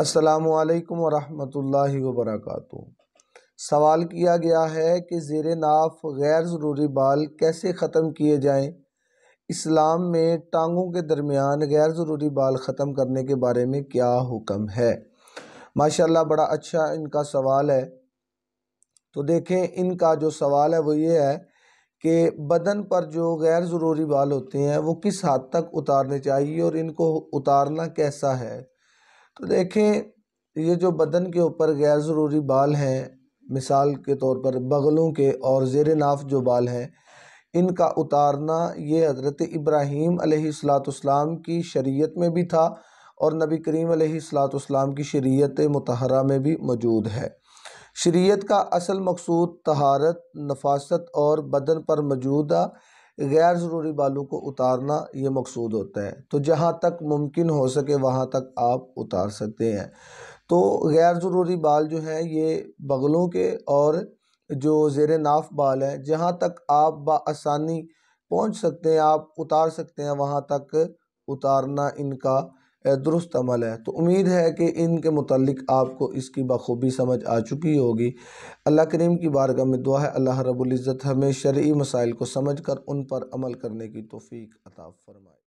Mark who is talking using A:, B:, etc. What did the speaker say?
A: السلام علیکم ورحمۃ اللہ وبرکاتہ۔ سوال کیا گیا ہے کہ زیر ناف غیر ضروری بال کیسے ختم کیے جائیں؟ اسلام میں ٹانگوں کے درمیان غیر ضروری بال ختم کرنے کے بارے میں کیا حکم ہے؟ ماشاءاللہ بڑا اچھا ان کا سوال ہے۔ تو دیکھیں ان کا جو سوال ہے وہ یہ ہے کہ بدن پر جو غیر ضروری بال ہوتے ہیں وہ کس حد تک اتارنے چاہیے اور ان کو اتارنا کیسا ہے؟ تو دیکھیں یہ جو بدن کے اوپر غیر ضروری بال ہیں، مثال کے طور پر بغلوں کے اور زیر ناف جو بال ہیں، ان کا اتارنا یہ حضرت ابراہیم علیہ السلام کی شریعت میں بھی تھا اور نبی کریم علیہ السلام کی شریعت مطہرہ میں بھی موجود ہے۔ شریعت کا اصل مقصود طہارت، نفاست اور بدن پر موجودہ غیر ضروری بالوں کو اتارنا یہ مقصود ہوتا ہے۔ تو جہاں تک ممکن ہو سکے وہاں تک آپ اتار سکتے ہیں۔ تو غیر ضروری بال جو ہیں یہ بغلوں کے اور جو زیر ناف بال ہیں، جہاں تک آپ بآسانی پہنچ سکتے ہیں، آپ اتار سکتے ہیں، وہاں تک اتارنا ان کا درست عمل ہے۔ تو امید ہے کہ ان کے متعلق آپ کو اس کی بخوبی سمجھ آ چکی ہوگی۔ اللہ کریم کی بارگاہ میں دعا ہے اللہ رب العزت ہمیں شرعی مسائل کو سمجھ کر ان پر عمل کرنے کی توفیق عطا فرمائے۔